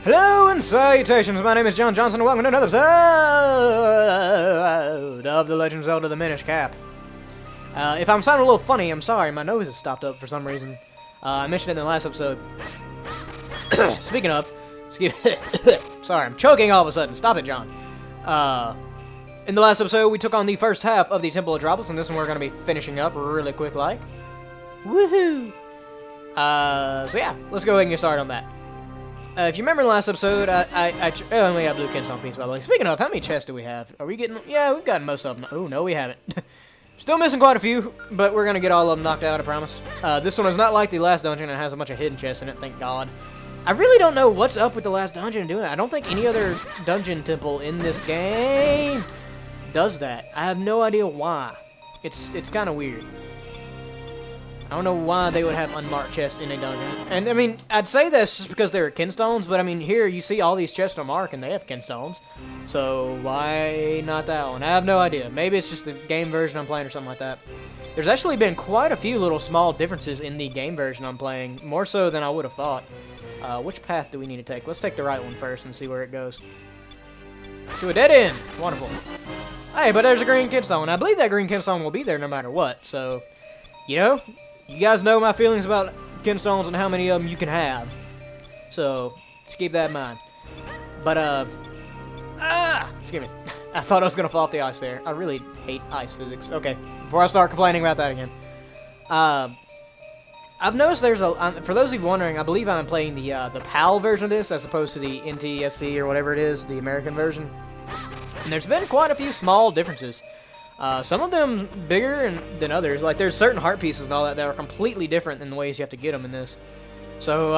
Hello and salutations, my name is John Johnson and welcome to another episode of The Legend of Zelda the Minish cap. If I'm sounding a little funny, I'm sorry, my nose is stopped up for some reason. I mentioned it in the last episode. Speaking of, sorry, I'm choking all of a sudden. Stop it, John. In the last episode, we took on the first half of the Temple of Droplets, and this one we're going to be finishing up really quick like. Woohoo! So yeah, let's go ahead and get started on that. If you remember the last episode, I only got blue Kinstone piece, by the way. Speaking of, how many chests do we have? Are we getting... Yeah, we've gotten most of them. Oh, no, we haven't. Still missing quite a few, but we're going to get all of them knocked out, I promise. This one is not like the last dungeon. It has a bunch of hidden chests in it, thank God. I really don't know what's up with the last dungeon doing it. I don't think any other dungeon temple in this game does that. I have no idea why. It's kind of weird. I don't know why they would have unmarked chests in a dungeon. And, I mean, I'd say that's just because they're Kinstones, but, I mean, here you see all these chests are marked and they have Kinstones. So, why not that one? I have no idea. Maybe it's just the game version I'm playing or something like that. There's actually been quite a few little small differences in the game version I'm playing, more so than I would have thought. Which path do we need to take? Let's take the right one first and see where it goes. To a dead end! Wonderful. Hey, but there's a green Kinstone. I believe that green Kinstone will be there no matter what, so, you know... You guys know my feelings about Kinstones and how many of them you can have. So, just keep that in mind. But, excuse me. I thought I was going to fall off the ice there. I really hate ice physics. Okay, before I start complaining about that again. I've noticed there's a... for those of you wondering, I believe I'm playing the PAL version of this as opposed to the NTSC or whatever it is, the American version. And there's been quite a few small differences. Some of them bigger than others. Like, there's certain heart pieces and all that are completely different than the ways you have to get them in this. So,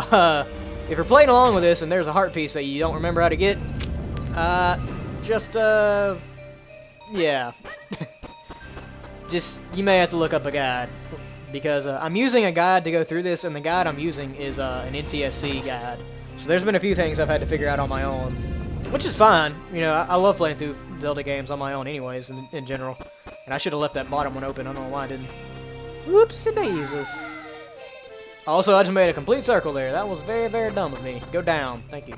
if you're playing along with this and there's a heart piece that you don't remember how to get, yeah. Just, you may have to look up a guide. Because I'm using a guide to go through this, and the guide I'm using is an NTSC guide. So there's been a few things I've had to figure out on my own. Which is fine. You know, I love playing through Zelda games on my own anyways, in general. And I should have left that bottom one open. I don't know why I didn't. Whoopsie daisies. Also, I just made a complete circle there. That was very, very dumb of me. Go down. Thank you.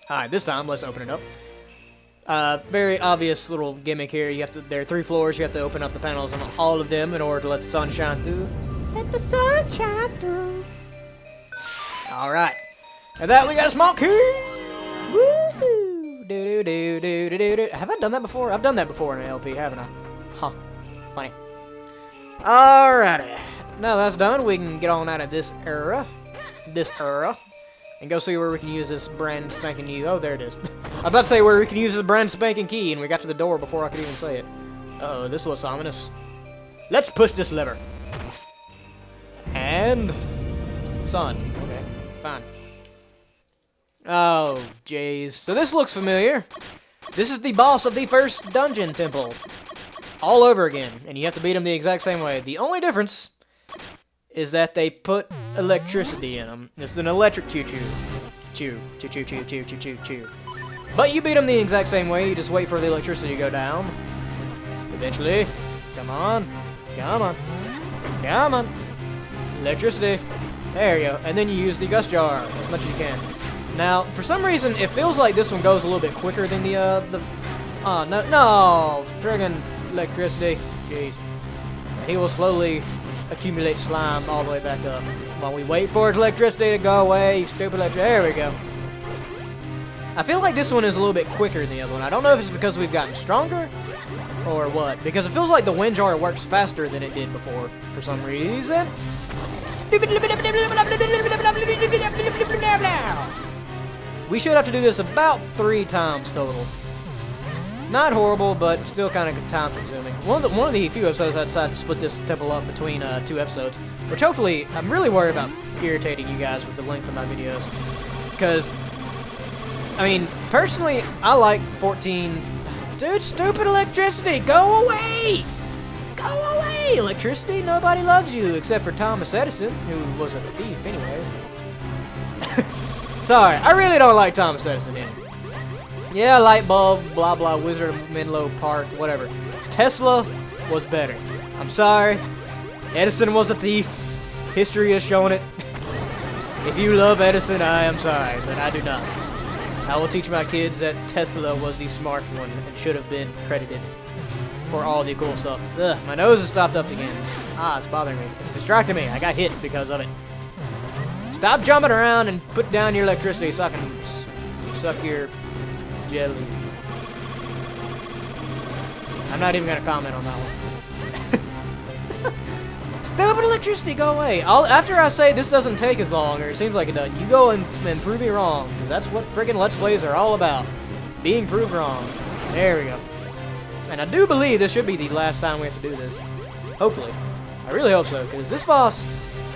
Alright, this time, let's open it up. Very obvious little gimmick here. You have to. There are 3 floors. You have to open up the panels on all of them in order to let the sun shine through. Let the sun shine through. Alright. And that, we got a small key. Woohoo! Do-do-do-do-do-do-do. Have I done that before? I've done that before in an LP, haven't I? Huh. Funny. Alrighty. Now that's done, we can get on out of this era. And go see where we can use this brand spanking new... Oh, there it is. I was about to say where we can use this brand spanking key, and we got to the door before I could even say it. Uh-oh, this looks ominous. Let's push this lever. And... Sun. Okay, fine. Oh, jeez. So this looks familiar. This is the boss of the first dungeon temple. All over again. And you have to beat him the exact same way. The only difference is that they put electricity in them. This is an electric choo-choo. Choo. Choo-choo-choo-choo-choo-choo-choo. But you beat him the exact same way. You just wait for the electricity to go down. Eventually. Come on. Come on. Come on. Electricity. There you go. And then you use the gust jar as much as you can. Now, for some reason, it feels like this one goes a little bit quicker than oh, no, friggin' electricity. Jeez. And he will slowly accumulate slime all the way back up. While we wait for his electricity to go away, stupid electricity. There we go. I feel like this one is a little bit quicker than the other one. I don't know if it's because we've gotten stronger or what. Because it feels like the wind jar works faster than it did before for some reason. We should have to do this about 3 times total. Not horrible, but still kind of time consuming. One of the few episodes I decided to split this temple up between 2 episodes, which hopefully, I'm really worried about irritating you guys with the length of my videos. Because, I mean, personally, I like 14... Dude, stupid electricity! Go away! Go away! Electricity, nobody loves you, except for Thomas Edison, who was a thief anyways. Sorry, I really don't like Thomas Edison anymore. Yeah, light bulb, blah blah, Wizard of Menlo Park, whatever. Tesla was better. I'm sorry. Edison was a thief. History has shown it. If you love Edison, I am sorry, but I do not. I will teach my kids that Tesla was the smart one and should have been credited for all the cool stuff. Ugh, my nose is stopped up again. Ah, it's bothering me. It's distracting me. I got hit because of it. Stop jumping around and put down your electricity so I can suck your jelly. I'm not even going to comment on that one. Stupid electricity, go away. After I say this doesn't take as long, or it seems like it does, you go and prove me wrong. Because that's what friggin' Let's Plays are all about. Being proved wrong. There we go. And I do believe this should be the last time we have to do this. Hopefully. I really hope so, because this boss,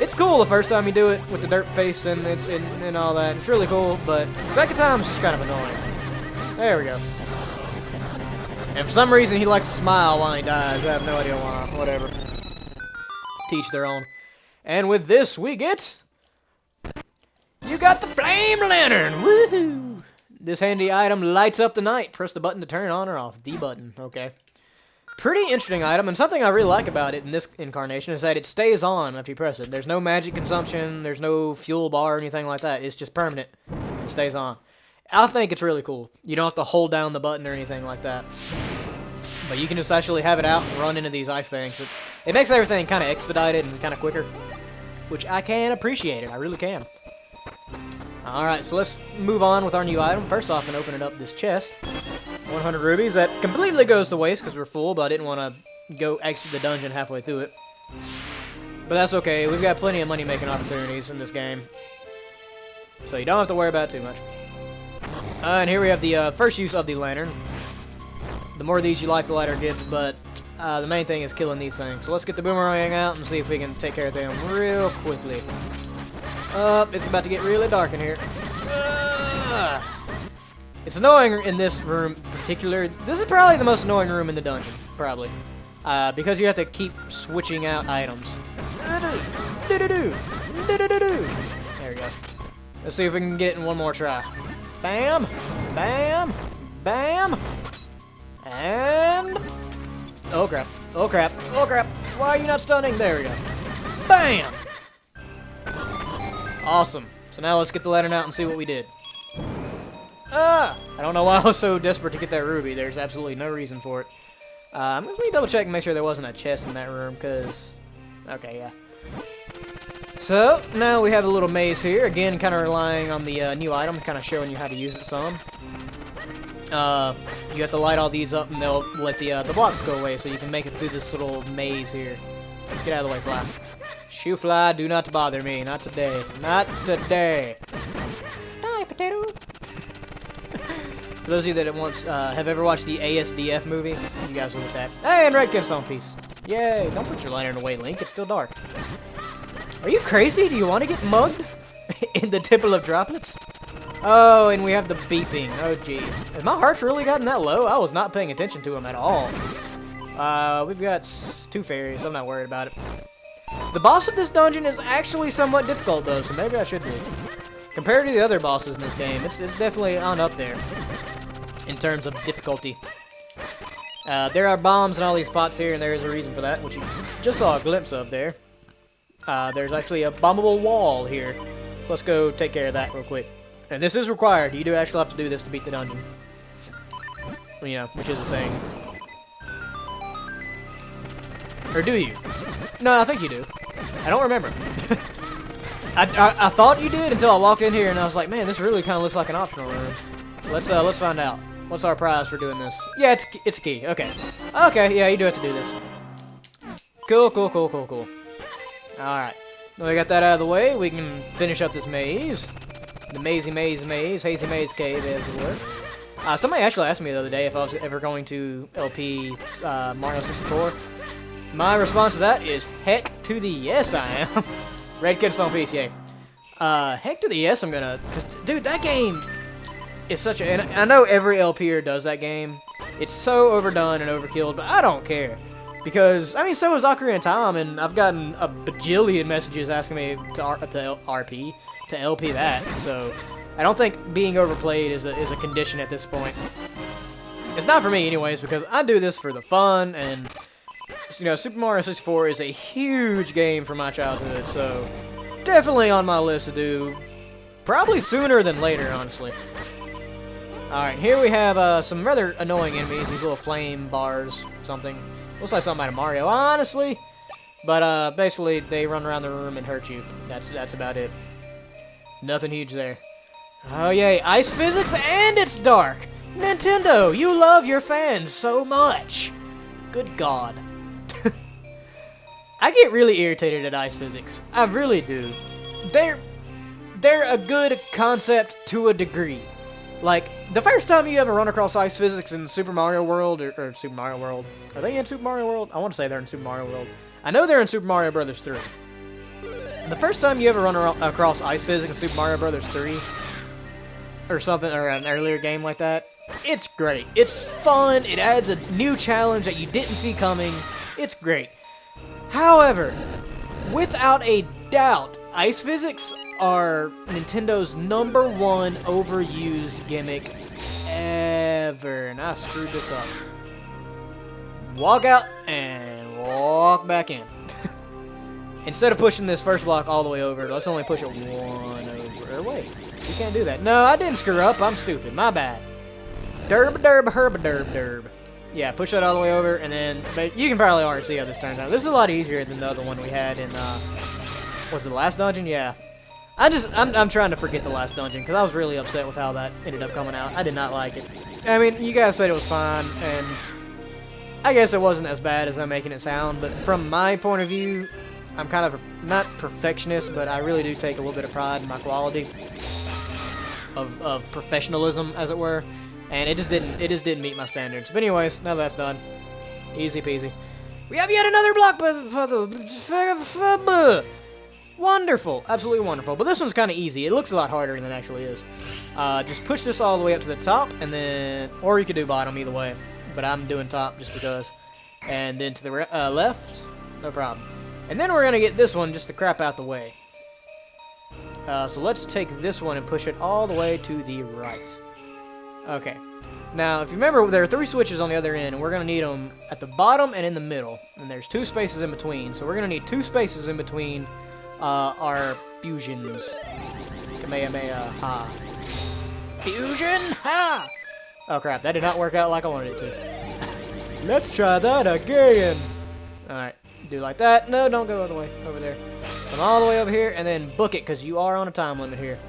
it's cool the first time you do it with the dirt face and and all that. It's really cool, but the second time it's just kind of annoying. There we go. And for some reason he likes to smile while he dies. I have no idea why. Whatever. Teach their own. And with this we get... You got the flame lantern! Woohoo! This handy item lights up the night. Press the button to turn it on or off. The button. Okay. Pretty interesting item, and something I really like about it in this incarnation is that it stays on after you press it. There's no magic consumption, there's no fuel bar or anything like that. It's just permanent. It stays on. I think it's really cool. You don't have to hold down the button or anything like that. But you can just actually have it out and run into these ice things. It makes everything kind of expedited and kind of quicker, which I can appreciate it. I really can. Alright, so let's move on with our new item. First off, and open it up this chest. 100 rubies. That completely goes to waste because we're full, but I didn't want to go exit the dungeon halfway through it. But that's okay. We've got plenty of money-making opportunities in this game. So you don't have to worry about it too much. And here we have the first use of the lantern. The more of these you like, the lighter it gets, but the main thing is killing these things. So let's get the boomerang out and see if we can take care of them real quickly. It's about to get really dark in here. It's annoying in this room in particular. This is probably the most annoying room in the dungeon, probably. Because you have to keep switching out items. There we go. Let's see if we can get it in one more try. Bam! Bam! Bam! And... Oh crap. Oh crap. Oh crap. Why are you not stunning? There we go. Bam! Awesome. So now let's get the lantern out and see what we did. I don't know why I was so desperate to get that ruby. There's absolutely no reason for it. Let me double check and make sure there wasn't a chest in that room, because... Okay, yeah. So, now we have a little maze here. Again, kind of relying on the new item, kind of showing you how to use it some. You have to light all these up and they'll let the blocks go away, so you can make it through this little maze here. Get out of the way, fly. Shoo fly, do not bother me. Not today. Not today. Die, potato. For those of you that have ever watched the ASDF movie, you guys will get that. Hey, and red Gemstone piece. Yay! Don't put your lantern away, Link. It's still dark. Are you crazy? Do you want to get mugged? In the Temple of Droplets? Oh, and we have the beeping. Oh, jeez. Has my heart's really gotten that low? I was not paying attention to him at all. We've got 2 fairies. I'm not worried about it. The boss of this dungeon is actually somewhat difficult, though, so maybe I should be. Compared to the other bosses in this game, it's definitely on up there in terms of difficulty. There are bombs in all these spots here, and there is a reason for that, which you just saw a glimpse of there. There's actually a bombable wall here. So let's go take care of that real quick. And this is required. You do actually have to do this to beat the dungeon. You know, which is a thing. Or do you? No, I think you do. I don't remember. I thought you did until I walked in here and I was like, man, this really kind of looks like an optional room. Let's find out. What's our prize for doing this? Yeah, it's a key. Okay. Okay, yeah, you do have to do this. Cool, cool, cool, cool, cool. Alright. Now we got that out of the way. We can finish up this maze. The hazy maze cave, as it were. Somebody actually asked me the other day if I was ever going to LP Mario 64. My response to that is, heck to the yes, I am. Red Gemstone piece, yay. Heck to the yes, I'm gonna... Cause, dude, that game is such a... And I know every LPer does that game. It's so overdone and overkilled, but I don't care. Because, I mean, so is Ocarina of Time, and I've gotten a bajillion messages asking me to LP that. So, I don't think being overplayed is a condition at this point. It's not for me, anyways, because I do this for the fun, and... You know, Super Mario 64 is a huge game from my childhood, so definitely on my list to do. Probably sooner than later, honestly. Alright, here we have some rather annoying enemies. These little flame bars, something. Looks like something out of Mario, honestly. But basically, they run around the room and hurt you. That's about it. Nothing huge there. Oh yay, ice physics and it's dark! Nintendo, you love your fans so much! Good God. I get really irritated at ice physics. I really do. They're a good concept to a degree. Like, the first time you ever run across ice physics in Super Mario World, or Super Mario World. Are they in Super Mario World? I want to say they're in Super Mario World. I know they're in Super Mario Bros. 3. The first time you ever run across ice physics in Super Mario Bros. 3, or something, or an earlier game like that, it's great. It's fun. It adds a new challenge that you didn't see coming. It's great. However, without a doubt, ice physics are Nintendo's #1 overused gimmick ever. And I screwed this up. Walk out and walk back in. Instead of pushing this first block all the way over, let's only push it one over. Or wait, you can't do that. No, I didn't screw up. I'm stupid. My bad. Derb, derb, herb, derb, derb. Yeah, push that all the way over, and then, but you can probably already see how this turns out. This is a lot easier than the other one we had in, was it the last dungeon? Yeah. I'm trying to forget the last dungeon, because I was really upset with how that ended up coming out. I did not like it. I mean, you guys said it was fine, and I guess it wasn't as bad as I'm making it sound, but from my point of view, I'm kind of, not perfectionist, but I really do take a little bit of pride in my quality of professionalism, as it were. And it just didn't meet my standards. But anyways, now that's done. Easy peasy. We have yet another block. Wonderful. Absolutely wonderful. But this one's kind of easy. It looks a lot harder than it actually is. Just push this all the way up to the top, and then, or you could do bottom, either way. But I'm doing top just because. And then to the left, no problem. And then we're going to get this one just the crap out the way. So let's take this one and push it all the way to the right. Okay. Now, if you remember, there are 3 switches on the other end, and we're going to need them at the bottom and in the middle. And there's 2 spaces in between, so we're going to need 2 spaces in between our fusions. Kamehameha ha. Fusion ha! Oh crap, that did not work out like I wanted it to. Let's try that again! Alright, do like that. No, don't go all the way over there. Come all the way over here, and then book it, because you are on a time limit here.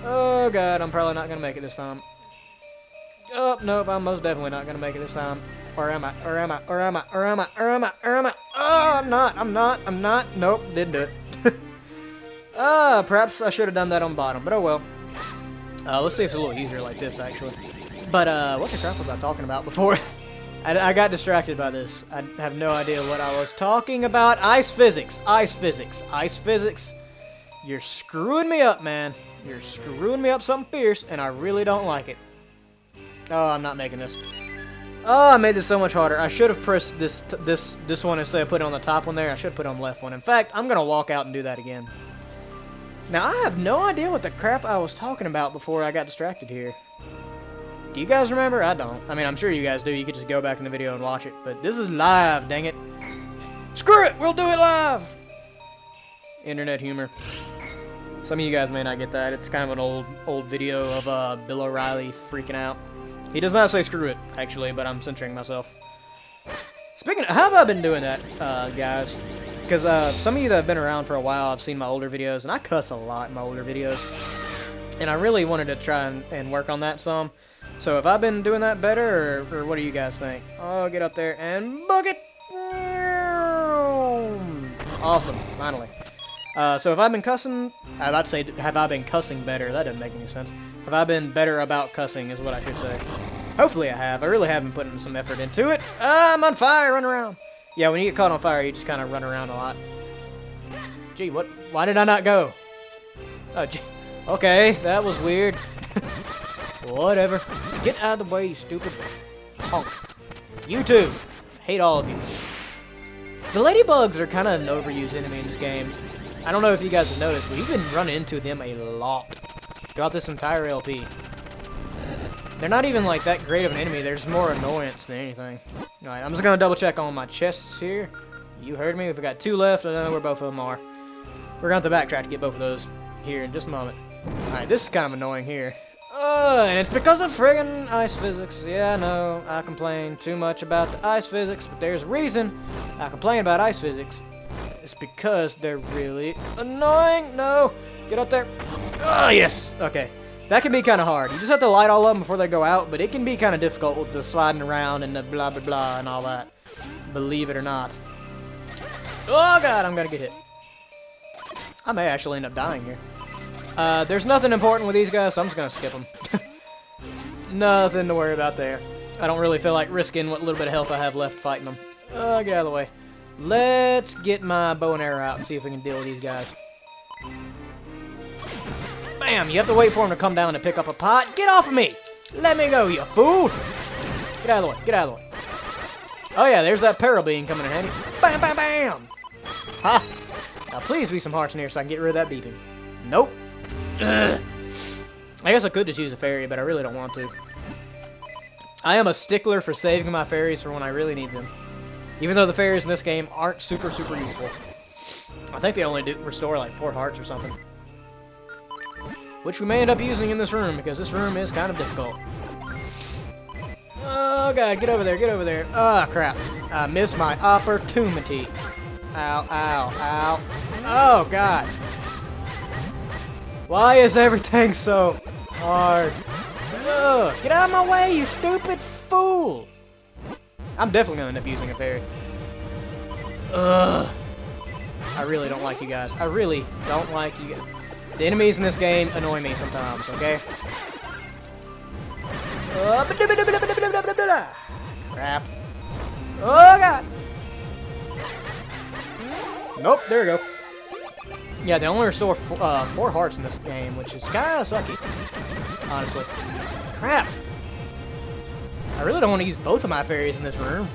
Oh god, I'm probably not going to make it this time. Oh, nope, I'm most definitely not going to make it this time. Or am I? Or am I? Or am I? Or am I? Or am I? Or am I? Oh, I'm not. Nope, didn't do it. Perhaps I should have done that on bottom, but oh well. Let's see if it's a little easier like this, actually. But, what the crap was I talking about before? I got distracted by this. I have no idea what I was talking about. Ice physics. Ice physics. Ice physics. You're screwing me up, man. You're screwing me up something fierce, and I really don't like it. Oh, I'm not making this. Oh, I made this so much harder. I should have pressed this one instead of putting it on the top one there. I should have put it on the left one. In fact, I'm going to walk out and do that again. Now, I have no idea what the crap I was talking about before I got distracted here. Do you guys remember? I don't. I mean, I'm sure you guys do. You could just go back in the video and watch it. But this is live, dang it. Screw it! We'll do it live! Internet humor. Some of you guys may not get that. It's kind of an old video of Bill O'Reilly freaking out. He does not say screw it, actually, but I'm censoring myself. Speaking of, how have I been doing that, guys? Because some of you that have been around for a while, I've seen my older videos, and I cuss a lot in my older videos. And I really wanted to try and work on that some. So have I been doing that better, or what do you guys think? Oh, get up there and book it! Awesome, finally. So have I been cussing? I was about to say, have I been cussing better? That doesn't make any sense. Have I been better about cussing is what I should say. Hopefully I have. I really have been putting some effort into it. I'm on fire, run around. Yeah, when you get caught on fire, you just kind of run around a lot. Gee, what? Why did I not go? Oh, gee. Okay, that was weird. Whatever. Get out of the way, you stupid punk. You too. Hate all of you. The ladybugs are kind of an overused enemy in this game. I don't know if you guys have noticed, but you've been running into them a lot throughout this entire LP. They're not even like that great of an enemy. They're just more annoyance than anything. Alright, I'm just going to double check on my chests here. You heard me. We've got 2 left. I know where both of them are. We're going to have to backtrack to get both of those here in just a moment. Alright, this is kind of annoying here. And it's because of friggin' ice physics. Yeah, I know, I complain too much about the ice physics, but there's a reason I complain about ice physics. It's because they're really annoying. No, get up there. Oh, yes. Okay, that can be kind of hard. You just have to light all of them before they go out, but it can be kind of difficult with the sliding around and the blah, blah, blah and all that. Believe it or not. Oh, God, I'm going to get hit. I may actually end up dying here. There's nothing important with these guys, so I'm just going to skip them. Nothing to worry about there. I don't really feel like risking what little bit of health I have left fighting them. Get out of the way. Let's get my bow and arrow out and see if we can deal with these guys. Bam! You have to wait for them to come down and pick up a pot. Get off of me! Let me go, you fool! Get out of the way. Get out of the way. Oh yeah, there's that peril being coming in handy. Bam, bam, bam! Ha! Now please be some hearts in here so I can get rid of that beeping. Nope. Ugh. I guess I could just use a fairy, but I really don't want to. I am a stickler for saving my fairies for when I really need them. Even though the fairies in this game aren't super useful. I think they only do restore like 4 hearts or something. Which we may end up using in this room, because this room is kind of difficult. Oh god, get over there, get over there. Ah, crap. I missed my opportunity. Ow, ow, ow. Oh god. Why is everything so hard? Ugh, get out of my way, you stupid fool! I'm definitely going to end up using a fairy. Ugh. I really don't like you guys. I really don't like you guys. The enemies in this game annoy me sometimes, okay? Crap. Oh, God! Nope, there we go. Yeah, they only restore 4 hearts in this game, which is kind of sucky, honestly. Crap! I really don't want to use both of my fairies in this room.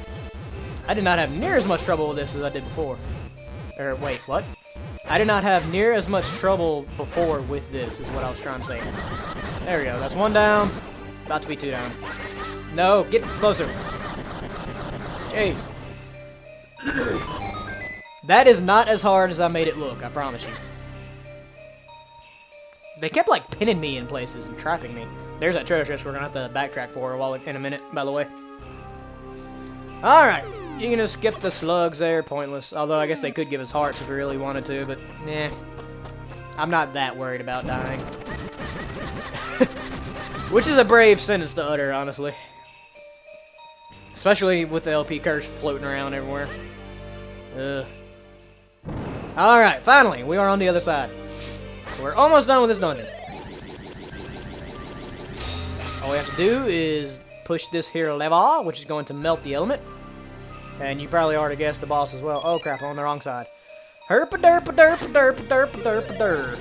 I did not have near as much trouble with this as I did before. Or, wait, what? I did not have near as much trouble before with this, is what I was trying to say. There we go, that's 1 down. About to be 2 down. No, get closer. Jeez. That is not as hard as I made it look, I promise you. They kept, like, pinning me in places and trapping me. There's that treasure chest we're going to have to backtrack for in a minute, by the way. Alright, you can just skip the slugs there, pointless. Although I guess they could give us hearts if we really wanted to, but, eh. I'm not that worried about dying. Which is a brave sentence to utter, honestly. Especially with the LP curse floating around everywhere. Ugh. Alright, finally, we are on the other side. So we're almost done with this dungeon. All we have to do is push this here lever, which is going to melt the element. And you probably already guessed the boss as well. Oh crap, I'm on the wrong side. Herp-a-derp-a-derp-a-derp-a-derp-a-derp.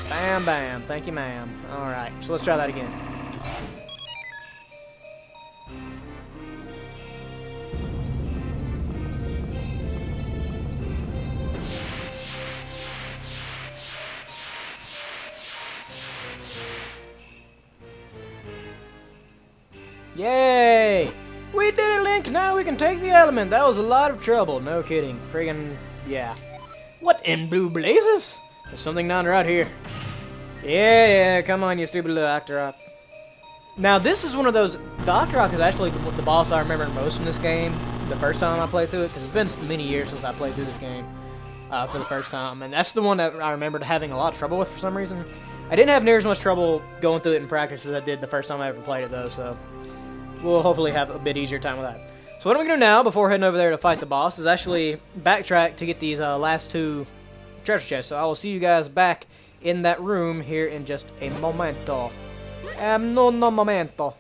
Bam, bam. Thank you, ma'am. Alright, so let's try that again. Yay! We did it, Link! Now we can take the element! That was a lot of trouble. No kidding. Friggin' yeah. What in blue blazes? There's something down right here. Yeah, come on, you stupid little Octorock. Now, this is one of those... The Octorock is actually the boss I remember most in this game. The first time I played through it, because it's been many years since I played through this game for the first time. And that's the one that I remembered having a lot of trouble with for some reason. I didn't have near as much trouble going through it in practice as I did the first time I ever played it, though, so... We'll hopefully have a bit easier time with that. So what I'm going to do now, before heading over there to fight the boss, is actually backtrack to get these last 2 treasure chests. So I will see you guys back in that room here in just a momento. No momento.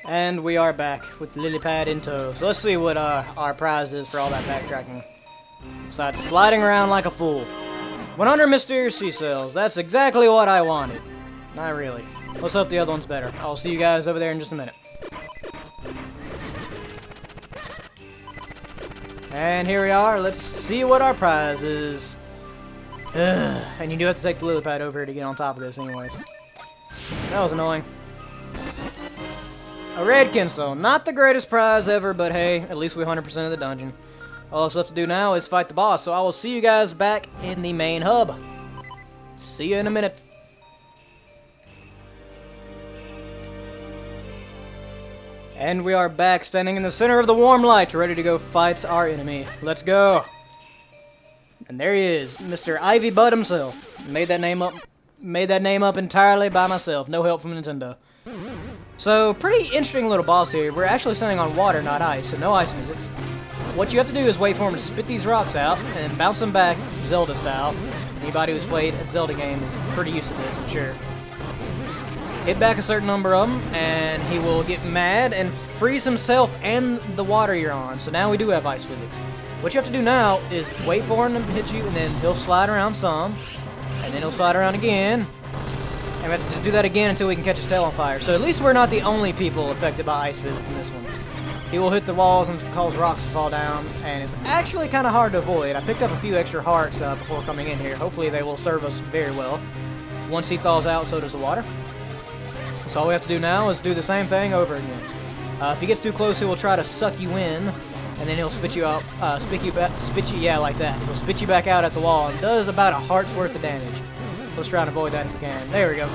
And we are back with the lily pad in tow. So let's see what our prize is for all that backtracking. Besides sliding around like a fool. 100 mysterious sea cells. That's exactly what I wanted. Not really. Let's hope the other one's better. I'll see you guys over there in just a minute. And here we are. Let's see what our prize is. And you do have to take the lily pad over here to get on top of this anyways. That was annoying. A red kinstone. Not the greatest prize ever, but hey, at least we 100% of the dungeon. All that's left to do now is fight the boss, so I will see you guys back in the main hub. See you in a minute. And we are back, standing in the center of the warm light, ready to go fight our enemy. Let's go. And there he is, Mr. Ivy Butt himself. Made that name up entirely by myself. No help from Nintendo. So, pretty interesting little boss here. We're actually standing on water, not ice, so no ice physics. What you have to do is wait for him to spit these rocks out and bounce them back, Zelda style. Anybody who's played a Zelda game is pretty used to this, I'm sure. Hit back a certain number of them, and he will get mad and freeze himself and the water you're on. So now we do have ice physics. What you have to do now is wait for him to hit you, and then he'll slide around some, and then he'll slide around again. And we have to just do that again until we can catch his tail on fire. So at least we're not the only people affected by ice physics in this one. He will hit the walls and cause rocks to fall down, and it's actually kind of hard to avoid. I picked up a few extra hearts before coming in here. Hopefully they will serve us very well. Once he thaws out, so does the water. So all we have to do now is do the same thing over again. If he gets too close, he will try to suck you in, and then he'll spit you out, yeah, like that. He'll spit you back out at the wall, and does about a heart's worth of damage. Let's try and avoid that if we can. There we go.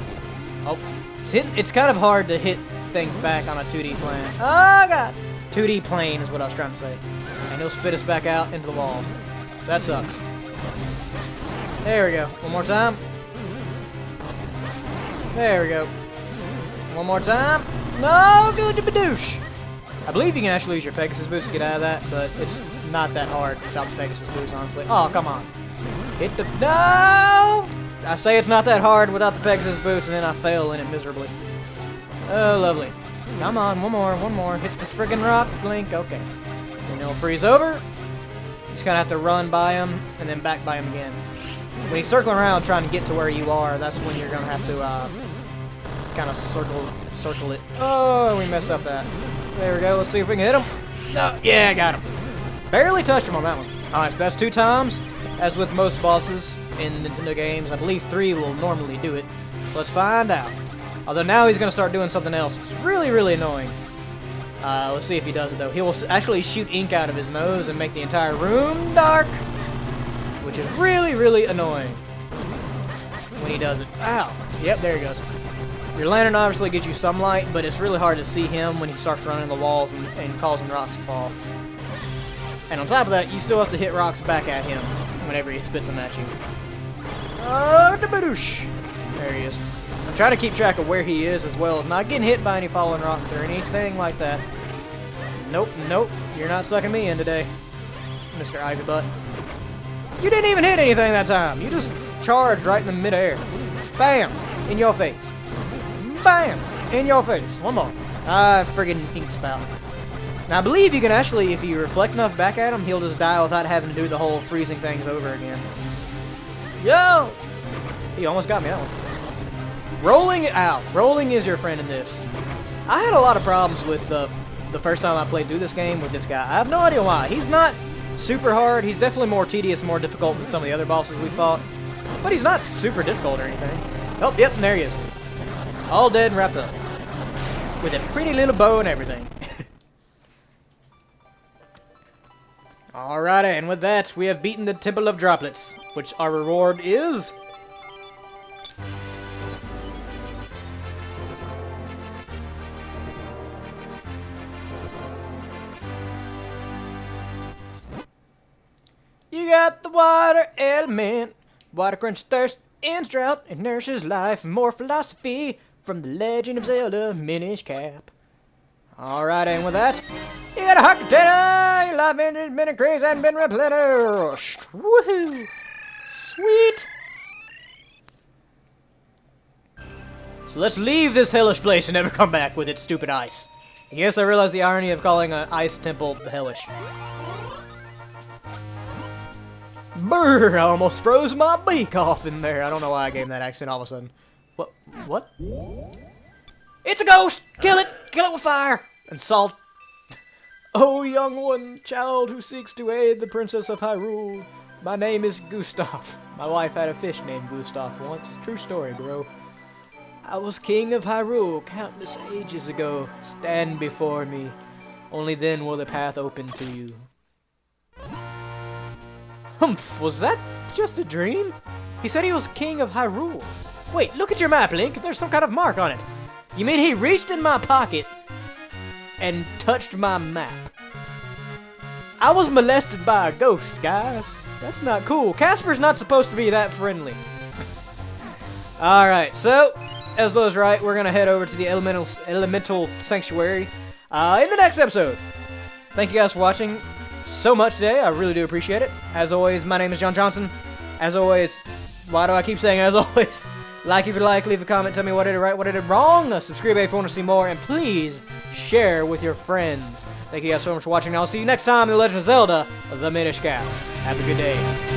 Oh, it's kind of hard to hit things back on a 2D plane. Oh, God. 2D plane is what I was trying to say. And he'll spit us back out into the wall. That sucks. There we go. One more time. There we go. One more time. No, good to badoosh. I believe you can actually use your Pegasus boost to get out of that, but it's not that hard without the Pegasus boost, honestly. Oh, come on. Hit the... No! I say it's not that hard without the Pegasus boost, and then I fail in it miserably. Oh, lovely. Come on, one more. Hit the friggin' rock, Link. Okay. And he'll freeze over. You just kind of have to run by him, and then back by him again. When he's circling around trying to get to where you are, that's when you're going to have to kind of circle it. Oh, we messed up that. There we go. Let's see if we can hit him. No, yeah, I got him. Barely touched him on that one. Alright, so that's 2 times. As with most bosses in Nintendo games, I believe 3 will normally do it. Let's find out. Although now he's going to start doing something else. It's really, really annoying. Let's see if he does it, though. He will actually shoot ink out of his nose and make the entire room dark, which is really, really annoying when he does it. Ow. Yep, there he goes. Your lantern obviously gets you some light, but it's really hard to see him when he starts running the walls and causing rocks to fall. And on top of that, you still have to hit rocks back at him whenever he spits them at you. Oh, the badoosh. There he is. I'm trying to keep track of where he is as well as not getting hit by any falling rocks or anything like that. Nope, nope. You're not sucking me in today, Mr. Ivy Butt. You didn't even hit anything that time. You just charged right in the midair. Bam! In your face. Bam! In your face. One more. Friggin' ink spout. Now, I believe you can actually, if you reflect enough back at him, he'll just die without having to do the whole freezing things over again. Yo! He almost got me that one. Rolling it out. Rolling is your friend in this. I had a lot of problems with the first time I played through this game with this guy. I have no idea why. He's not super hard. He's definitely more tedious, more difficult than some of the other bosses we fought. But he's not super difficult or anything. Oh, yep, and there he is. All dead and wrapped up. With a pretty little bow and everything. Alrighty, and with that, we have beaten the Temple of Droplets, which our reward is... You got the water element. Water quenches thirst, ends drought, and nourishes life. More philosophy from the Legend of Zelda Minish cap. Alright, and with that, you got a hot container. Your life engine's been increased and been replenished. Woohoo! Sweet! So let's leave this hellish place and never come back with its stupid ice. And yes, I realize the irony of calling an ice temple hellish. Brr! I almost froze my beak off in there. I don't know why I gave that accent all of a sudden. What? What? It's a ghost! Kill it! Kill it with fire! And salt. Oh, young one, child who seeks to aid the Princess of Hyrule. My name is Gustav. My wife had a fish named Gustav once. True story, bro. I was king of Hyrule countless ages ago. Stand before me. Only then will the path open to you. Humph, was that just a dream? He said he was king of Hyrule. Wait, look at your map, Link. There's some kind of mark on it. You mean he reached in my pocket and touched my map? I was molested by a ghost, guys. That's not cool. Casper's not supposed to be that friendly. Alright, so, Elzo's right. We're going to head over to the Elemental Sanctuary in the next episode. Thank you guys for watching so much today. I really do appreciate it. As always, my name is John Johnson. As always, why do I keep saying as always? Like if you like, leave a comment, tell me what I did right, what I did wrong. Subscribe if you want to see more, and please share with your friends. Thank you guys so much for watching, and I'll see you next time in The Legend of Zelda, The Minish Cap. Have a good day.